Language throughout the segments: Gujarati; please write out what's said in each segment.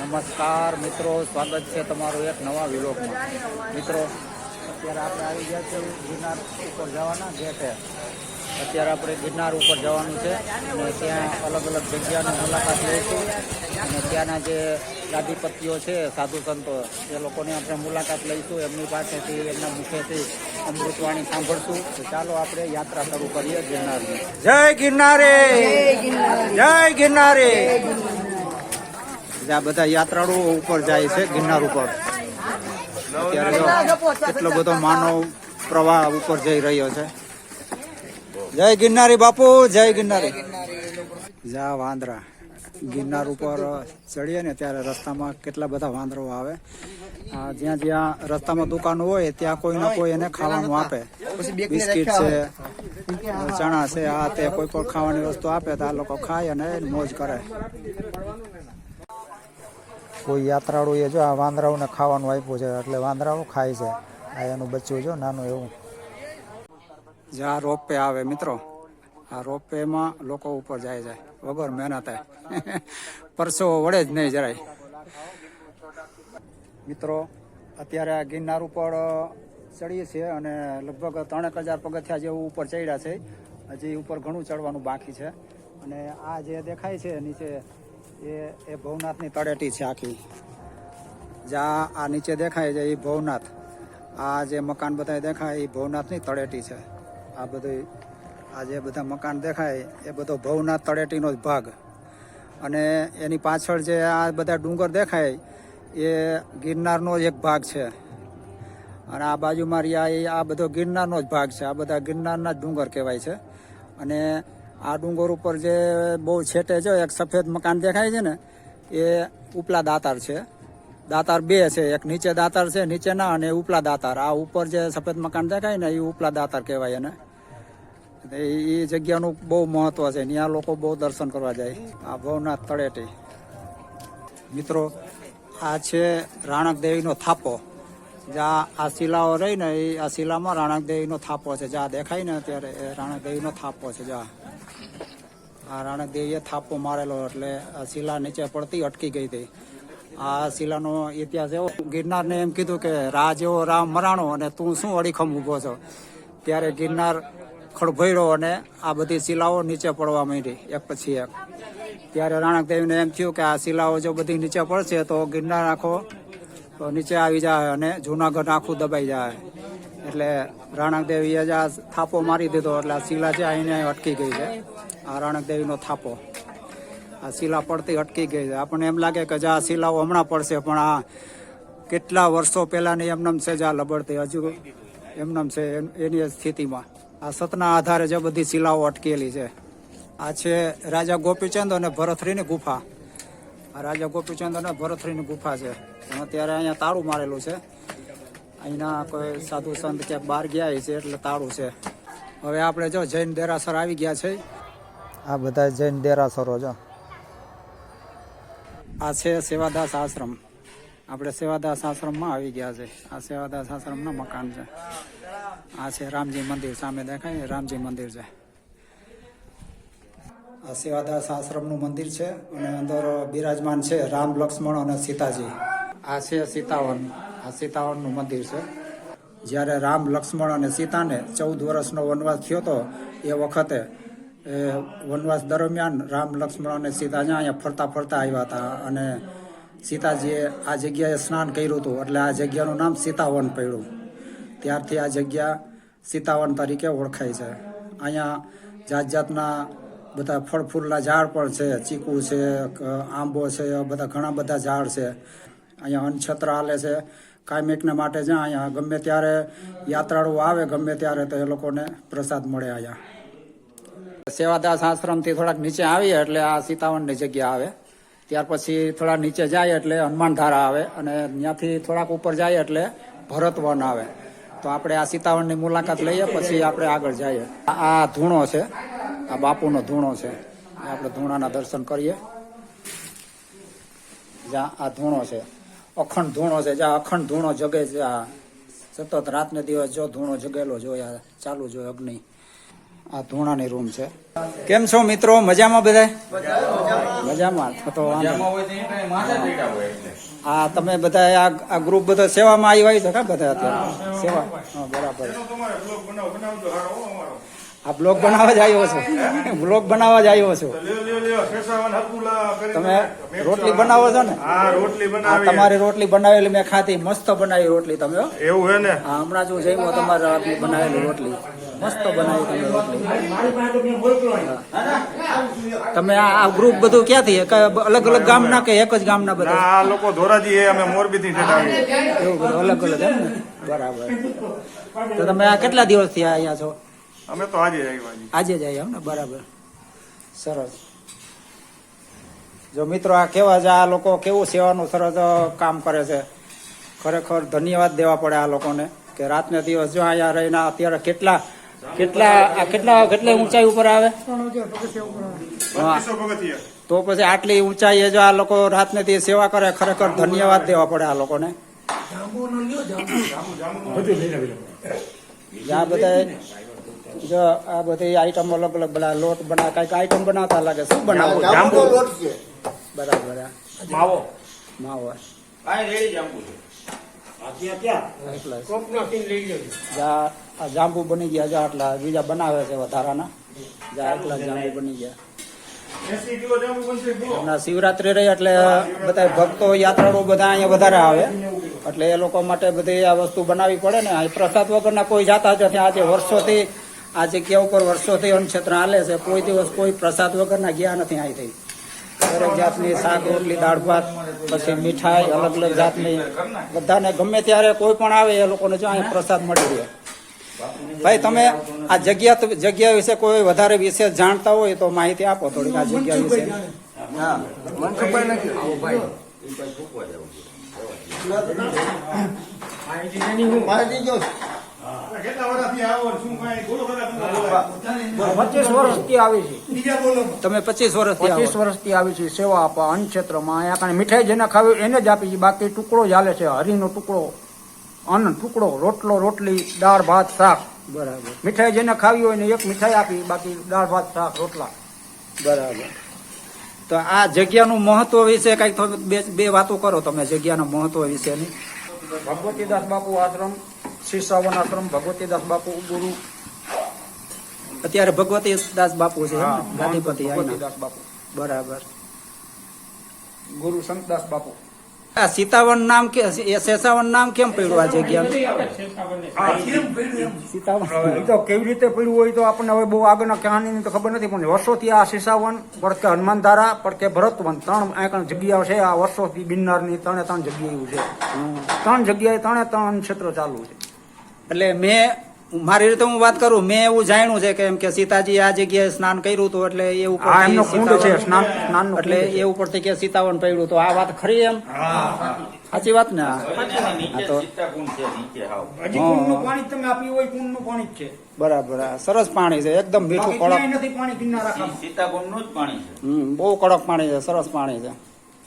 નમસ્કાર મિત્રો, સ્વાગત છે તમારું એક નવા વિલોગમાં. મિત્રો, અત્યારે આપણે આવી ગયા છે ગિરનાર ઉપર જવાના ગેટે. અત્યારે આપણે ગિરનાર ઉપર જવાનું છે અને ત્યાં અલગ અલગ જગ્યાની મુલાકાત લઈશું અને ત્યાંના જે ગાદીપતિઓ છે, સાધુ સંતો, એ લોકોની આપણે મુલાકાત લઈશું. એમની પાસેથી, એમના મુખેથી અમૃતવાણી સાંભળશું. તો ચાલો આપણે યાત્રા શરૂ કરીએ ગિરનારની. જય ગિરનારે, જય ગિરનારે. આ બધા યાત્રાળુઓ ઉપર જાય છે ગિરનાર ઉપર. અત્યારે એટલો બધો માનવ પ્રવાહ ઉપર જઈ રહ્યો છે. જય ગિરનારી બાપુ, જય ગિરનારી. જા વાંદરા. ગિરનાર ઉપર ચડીએ ને ત્યારે રસ્તામાં કેટલા બધા વાંદરો આવે. જ્યાં જ્યાં રસ્તામાં દુકાનો હોય ત્યાં કોઈ ના કોઈ એને ખાવાનું આપે. બિસ્કીટ છે, ચણા છે, આ તે કોઈ પણ ખાવાની વસ્તુ આપે તો આ લોકો ખાય અને મોજ કરે. કોઈ યાત્રાળુએ જો આ વાંદરાઓને ખાવાનું આપ્યું છે એટલે વાંદરાઓ ખાય છે. આ એનું બચ્ચું જો નાનું એવું. જ્યાં રોપવે આવે મિત્રો, આ રોપવેમાં લોકો ઉપર જાય છે વગર મહેનતે. પરસેવો વળે જ નહીં જરાય. મિત્રો, અત્યારે આ ગિરનાર ઉપર ચડીએ છીએ અને લગભગ 3000 પગથિયા જેવું ઉપર ચડ્યા છે. હજી ઉપર ઘણું ચડવાનું બાકી છે. અને આ જે દેખાય છે નીચે એ ભવનાથની તળેટી છે આખી. જ્યાં આ નીચે દેખાય છે એ ભવનાથ. આ જે મકાન બધા દેખાય એ ભવનાથની તળેટી છે. આ બધું, આ જે બધા મકાન દેખાય એ બધો ભવનાથ તળેટીનો જ ભાગ. અને એની પાછળ જે આ બધા ડુંગર દેખાય એ ગિરનારનો જ એક ભાગ છે. અને આ બાજુમાં રહ્યા આ બધો ગિરનારનો જ ભાગ છે. આ બધા ગિરનારના જ ડુંગર કહેવાય છે. અને આ ડુંગર ઉપર જે બહુ છેટે જો એક સફેદ મકાન દેખાય છે ને એ ઉપલા દાતાર છે. દાતાર બે છે, એક નીચે દાતાર છે નીચેના અને ઉપલા દાતાર. આ ઉપર જે સફેદ મકાન દેખાય ને એ ઉપલા દાતાર કહેવાય. એને એ જગ્યાનું બહુ મહત્વ છે. ત્યાં લોકો બહુ દર્શન કરવા જાય. આ ભવનાથ તળેટી. મિત્રો, આ છે રાણક દેવીનો થાપો. જ્યાં આ શિલાઓ રહી ને એ આ શિલામાં રાણક દેવીનો થાપો છે. જ્યાં દેખાય ને અત્યારે એ રાણક દેવીનો થાપો છે. જ્યાં આ રાણક દેવીએ થાપો મારેલો એટલે આ શિલા નીચે પડતી અટકી ગઈ હતી. આ શિલાનો ઇતિહાસ એવો, ગિરનારને એમ કીધું કે રા જેવો રામ મરાણો અને તું શું અડીખમ ઊભો છો. ત્યારે ગિરનાર ખડભર્યો અને આ બધી શિલાઓ નીચે પડવા માંડી એક પછી એક. ત્યારે રાણક દેવીને એમ થયું કે આ શિલાઓ જો બધી નીચે પડશે તો ગિરનાર આખો નીચે આવી જાય અને જૂનાગઢ આખું દબાઈ જાય. એટલે રાણક દેવીએ જ આ થાપો મારી દીધો એટલે આ શિલા છે એને અટકી ગઈ છે. આ રાણક દેવીનો થાપો. આ શિલા પડતી અટકી ગઈ છે. આપણને એમ લાગે કે આ શિલાઓ હમણાં પડશે, પણ આ કેટલા વર્ષો પહેલાની એમનેમ છે જ આ લબડતી હજુ એમનેમ છે એની સ્થિતિમાં. આ સતના આધારે જે બધી શિલાઓ અટકેલી છે. આ છે રાજા ગોપીચંદ અને ભરથરીની ગુફા. આ રાજા ગોપીચંદ અને ભરથરીની ગુફા છે. પણ અત્યારે અહીંયા તાળું મારેલું છે. અહીંના કોઈ સાધુ સંત ક્યાંક બહાર ગયા છે એટલે તાળું છે. હવે આપણે જો જૈન દેરાસર આવી ગયા છે. આ બધા જૈન દેરાસરો જો. આ છે સેવાદાસ આશ્રમ. આપણે સેવાદાસ આશ્રમમાં આવી ગયા છે. આ સેવાદાસ આશ્રમના મકાન છે. આ છે રામજી મંદિર, સામે દેખાય રામજી મંદિર છે. આ સેવાદાસ આશ્રમનું મંદિર છે અને અંદર બિરાજમાન છે રામ, લક્ષ્મણ અને સીતાજી. આ છે સીતાવન. આ સીતાવનનું મંદિર છે. જ્યારે રામ, લક્ષ્મણ અને સીતાને 14 વર્ષનો વનવાસ થયો હતો એ વખતે વનવાસ દરમિયાન રામ, લક્ષ્મણ અને સીતા અહીંયા ફરતા ફરતા આવ્યા હતા અને સીતાજીએ આ જગ્યાએ સ્નાન કર્યું હતું એટલે આ જગ્યાનું નામ સીતાવન પડ્યું. ત્યારથી આ જગ્યા સીતાવન તરીકે ઓળખાય છે. અહીંયા જાત જાતના બધા ફળ ફૂલના ઝાડ પણ છે. ચીકુ છે, આંબો છે, બધા ઘણા બધા ઝાડ છે. અહીંયા અન્નછત્ર હાલે છે કાયમિકને માટે. જ્યાં અહીંયા ગમે ત્યારે યાત્રાળુઓ આવે ગમે ત્યારે તો એ લોકોને પ્રસાદ મળે. અહીંયા સેવાદાસ આશ્રમથી થોડાક નીચે આવીએ એટલે આ સીતાવનની જગ્યા આવે. ત્યાર પછી થોડા નીચે જાય એટલે હનુમાન ધારા આવે અને ત્યાંથી થોડાક ઉપર જાય એટલે ભરતવન આવે. તો આપણે આ સીતાવનની મુલાકાત લઈએ પછી આપણે આગળ જઈએ. આ ધૂણો છે, આ બાપુનો ધૂણો છે. આપણે ધૂણાના દર્શન કરીએ. જ્યાં આ ધૂણો છે, અખંડ ધૂણો છે. જ્યાં અખંડ ધૂણો જગે છે. આ સતત રાતને દિવસ જો ધૂણો જગેલો જોયા ચાલુ જો અગ્નિ. આ ધૂણાની રૂમ છે. કેમ છો મિત્રો, મજામાં બધા? મજામાં તો વાંધો નહીં. મજામાં હોય તો એને માથે પીડા હોય એટલે. આ તમે બધા આ ગ્રુપ બધો સેવામાં આવ્યા છે કા બધા અત્યારે સેવા હા બરાબર આ બ્લોગ બનાવવા જ આવ્યો છો બ્લોગ બનાવવા જ આવ્યો છો તમે રોટલી બનાવો છો ને હા રોટલી આ બનાવી તમારી રોટલી બનાવેલી મેં ખાધી મસ્ત બનાવી રોટલી તમે હો. એવું હે ને હા હમણાં જો જમ્યો તમારા હાથની બનાવેલી રોટલી મસ્ત બનાવી તમે રોટલી તમે આ ગ્રુપ બધું ક્યાંથી અલગ અલગ ગામના કે એક જ ગામના બધા ના આ લોકો ધોરાજી હે અમે મોરબી થી જતા એવું બધું અલગ અલગ એમ ને બરાબર તો તમે આ કેટલા દિવસથી અહીંયા છો અમે તો આજે આવ્યા છીએ. આજે જ આવ્યા એમ ને બરાબર સરસ જો મિત્રો આ કેવા છે આ લોકો કેવું સેવાનું સરસ કામ કરે છે ખરેખર ધન્યવાદ દેવા પડે આ લોકોને કે રાતને દિવસ જો અહીંયા રહીને અત્યારે કેટલી ઊંચાઈ ઉપર આવે 2500 પગથિયા. તો પછી આટલી ઊંચાઈએ જો આ લોકો રાતને દિવસ સેવા કરે ખરેખર ધન્યવાદ દેવા પડે આ લોકોને આ બધા જો આ બધી આઈટમ અલગ અલગ બધા લોટ બના કઈક આઈટમ બનાવતા લાગે શું બનાવો જાંબુ બરાબર માવો માવો કાંઈ રેડી જાંબુ છે. એટલા આ જાંબુ બની ગયા જા આટલા બીજા બનાવે છે વધારાના જા એટલા જાંબુ બની ગયા 80 કિલો જાંબુ બનશે બોલો. હમણાં શિવરાત્રી રહી એટલે બધા ભક્તો યાત્રાળુ બધા અહીંયા વધારે આવે એટલે એ લોકો માટે બધી આ વસ્તુ બનાવવી પડે ને અહીં પ્રસાદ વગરના કોઈ જાતા જ નથી આજે વર્ષોથી આ જગ્યા ઉપર વર્ષોથી અન્નક્ષેત્ર હાલે છે કોઈ દિવસ કોઈ પ્રસાદ વગરના ગયા નથી અહીંથી દરેક જાતની શાક રોટલી દાળ ભાત પછી મીઠાઈ અલગ અલગ જાતની બધાને ગમે ત્યારે કોઈ પણ આવે એ લોકોને જો અહીં પ્રસાદ મળી રહે ભાઈ તમે આ જગ્યા વિશે કોઈ વધારે વિશેષ જાણતા હોય તો માહિતી આપો થોડીક આ જગ્યા વિશે હા મનસુખભાઈ નથી આવો ભાઈ એ ભાઈ ફૂકવા જવું કેટલા વર્ષથી આવો ને શું કાંઈ બોલો ખરા તમે બોલો. 25 વર્ષથી આવી છે બીજા બોલો તમે 25 વર્ષથી 25 વર્ષથી આવી છે સેવા આપવા અન્ન ક્ષેત્રમાં અહીંયા કાંઈ મીઠાઈ જેને ખાવી એને જ આપી છે બાકી ટુકડો જ હાલે છે હરીનો ટુકડો અન્ન ટુકડો રોટલો રોટલી દાળ ભાત શાક બરાબર મીઠાઈ જેને ખાવી હોય ને એક મીઠાઈ આપી બાકી દાળ ભાત શાક રોટલા બરાબર તો આ જગ્યાનું મહત્વ વિશે કઈક બે વાતો કરો તમે જગ્યાના મહત્વ વિશેની ભગવતીદાસ બાપુ આશ્રમ શિષાવન આશ્રમ ભગવતીદાસ બાપુ ગુરુ અત્યારે ભગવતીદાસ બાપુ છે એમ ને? હા, ગાદીપતિ આઈના. ભગવતીદાસ બાપુ બરાબર ગુરુ સંતદાસ બાપુ આ સીતાવન નામ કે એ શેષાવન નામ કેમ પડ્યું આ જગ્યા સીતાવન એ તો કેવી રીતે પડ્યું હોય તો આપણને હવે બહુ આગળના કહાનીની તો ખબર નથી પણ વર્ષોથી આ શિષાવન પડકે હનુમાનધારા પડકે ભરતવન ત્રણ અહીંયા જગ્યાઓ છે આ વર્ષોથી બિન્નારની ત્રણે ત્રણ જગ્યાએ છે ત્રણ જગ્યાએ ત્રણ ક્ષેત્ર ચાલુ છે એટલે મેં મારી રીતે હું વાત કરું મેં એવું જાણ્યું છે કે એમ કે સીતાજી આ જગ્યાએ સ્નાન કર્યું હતું એટલે એ આ ઉપરથી એમનો કુંડ છે સીતાવન- સ્નાનનો એટલે એ ઉપરથી કે સીતાવન પડ્યું તો આ વાત ખરી એમ સાચી વાત ને આ? નીચે તો- સીતાકુંડ છે નીચે હાવ હજી કુંડનું પાણી તમે આપ્યું હોય કુંડનું પાણી જ છે બરાબર આ સરસ પાણી છે એકદમ મીઠું બાકી કડક ક્યાંય નથી પાણી કિનારા ખાલી. સીતાકુંડનું જ પાણી છે. બહુ કડક પાણી છે સરસ પાણી છે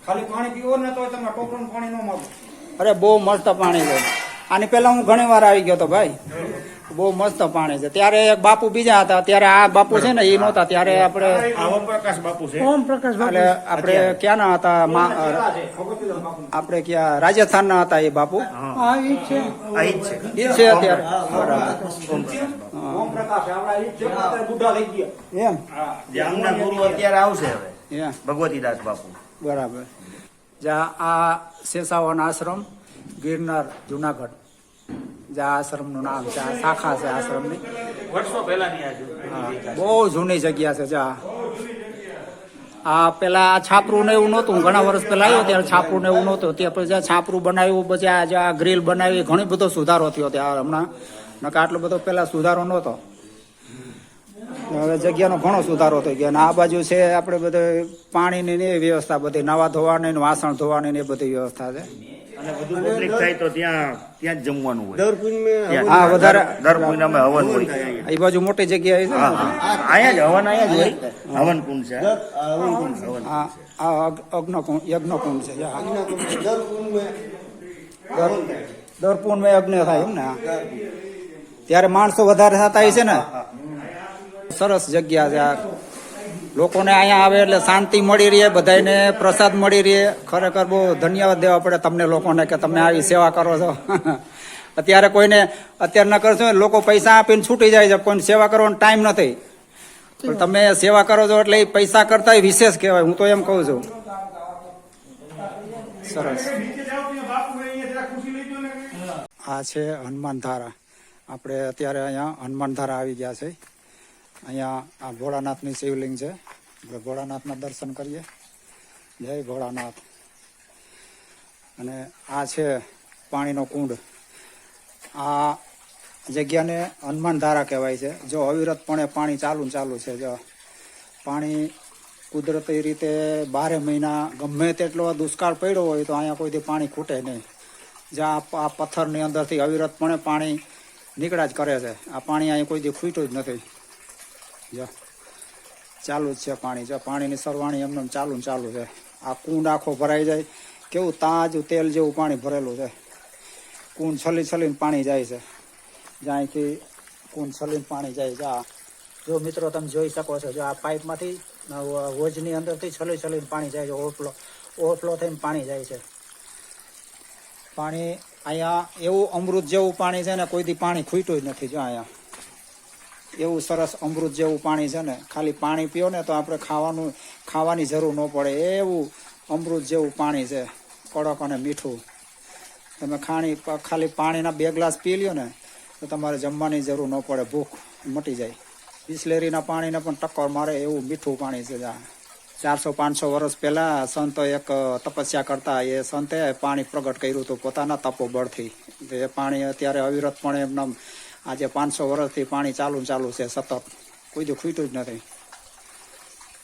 ખાલી પાણી પીવો ને તો તમે ટોપરાનું પાણી ન માગો અરે બહુ મસ્ત પાણી છે આની પહેલા હું ઘણી વાર આવી ગયો હતો ભાઈ બહુ મસ્ત પાણી છે ત્યારે એક બાપુ બીજા હતા ત્યારે આ બાપુ છે ને એ નહોતા ત્યારે આપણે આ ઓમપ્રકાશ બાપુ છે ઓમ પ્રકાશ એટલે આપણે ક્યાંના હતા આપણે ક્યાં રાજસ્થાનના હતા એ બાપુ હા ઈ જ છે એ છે અત્યારે બરાબર ઓમ પ્રકાશ આપડા ઈ જ છે અત્યારે બુઢા થઈ ગયા એમ જામના ગુરુ અત્યારે આવશે હવે એમ ભગવતીદાસ બાપુ બરાબર જ્યાં આ શેષાવન આશ્રમ ગિરનાર જુનાગઢ જ્યાં આશ્રમનું નામ છે આ શાખા છે આશ્રમની વર્ષો પહેલાની આ હા, બહુ જૂની જગ્યા છે જ્યાં આ પેલા આ છાપરું ને એવું નહોતું ઘણા વર્ષ પહેલા આવ્યો ત્યારે છાપરું ને એવું નહોતું ત્યાં પછી જ્યાં છાપરું બનાવ્યું પછી આ જ્યાં ગ્રીલ બનાવી ઘણી બધો સુધારો થયો ત્યાં હમણાં નકર આટલો બધો પેલા સુધારો નહોતો હવે જગ્યાનો ઘણો સુધારો થઈ ગયો અને આ બાજુ છે આપણે બધે પાણીની ને એવી વ્યવસ્થા બધી નાવા ધોવાની ને વાસણ ધોવાની ને એ બધી વ્યવસ્થા છે અને બધું પબ્લિક થાય તો ત્યાં જ જમવાનું હોય હા વધારે દર મહિનામાં હવન હોય એ બાજુ મોટી જગ્યાએ છે ને. અહીંયા જ હવન અહીંયા જ હોય હવન કુંડ છે હવન આ અગ્નકુંડ યજ્ઞકુંડ છે જ્યાં. દર પૂર્ણિમે યજ્ઞ થાય એમ ને ત્યારે માણસો વધારે થતા હોય છે ને સરસ જગ્યા છે આ લોકોને અહીંયા આવે એટલે શાંતિ મળી રહે, બધાને પ્રસાદ મળી રહે. ખરેખર બહુ ધન્યવાદ દેવા પડે તમને લોકોને કે તમે આવી સેવા કરો છો. અત્યારે કોઈને અત્યારે ન કરશો લોકો પૈસા આપીને છૂટી જાય છે, કોઈને સેવા કરવાનો ટાઈમ નથી. પણ તમે સેવા કરો છો એટલે એ પૈસા કરતા વિશેષ કહેવાય, હું તો એમ કહું છું. સરસ. નીચે જાઓ ત્યાં બાપુ અહીંયા જરા ખુશી લઈ ગયો ને. આ છે હનુમાન ધારા. આપણે અત્યારે અહીંયા હનુમાન ધારા આવી ગયા છે. અહીંયા આ ભોળાનાથની શિવલિંગ છે. આપણે ભોળાનાથના દર્શન કરીએ. જય ભોળાનાથ. અને આ છે પાણીનો કુંડ. આ જગ્યાને હનુમાન ધારા કહેવાય છે. જો અવિરતપણે પાણી ચાલુ ને ચાલુ છે. જો પાણી કુદરતી રીતે 12 મહિના ગમે તેટલો દુષ્કાળ પડ્યો હોય તો અહીંયા કોઈથી પાણી ખૂટે નહીં. જ્યાં આ પથ્થરની અંદરથી અવિરતપણે પાણી નીકળ્યા જ કરે છે. આ પાણી અહીંયા કોઈથી ખૂટ્યું જ નથી. જો ચાલુ જ છે પાણી. જો પાણીની સરવાણી એમને ચાલુ ને ચાલુ છે. આ કુંડ આખો ભરાઈ જાય, કેવું તાજું તેલ જેવું પાણી ભરેલું છે. કુંડ છલી છલીને પાણી જાય છે. જ્યાંથી કુંડ છલીને પાણી જાય છે. આ જો મિત્રો તમે જોઈ શકો છો, જો આ પાઇપમાંથી હોજની અંદરથી છલી છલીને પાણી જાય છે. ઓવરફ્લો થઈને પાણી જાય છે. પાણી અહીંયા એવું અમૃત જેવું પાણી છે ને, કોઈથી પાણી ખૂટ્યું જ નથી. જો અહીંયા એવું સરસ અમૃત જેવું પાણી છે ને, ખાલી પાણી પીઓ ને તો આપણે ખાવાની જરૂર ન પડે એવું અમૃત જેવું પાણી છે, કડક અને મીઠું. તમે ખાલી પાણીના 2 ગ્લાસ પી લ્યો ને તો તમારે જમવાની જરૂર ન પડે, ભૂખ મટી જાય. બિસ્લેરીના પાણીને પણ ટક્કર મારે એવું મીઠું પાણી છે. 400-500 વર્ષ પહેલા સંતો એક તપસ્યા કરતા, એ સંતે પાણી પ્રગટ કર્યું હતું પોતાના તપોબળથી. એ પાણી અત્યારે અવિરતપણે એમના આજે 500 વર્ષથી પાણી ચાલુ છે સતત, કોઈ દી ખૂટ્યું જ નથી.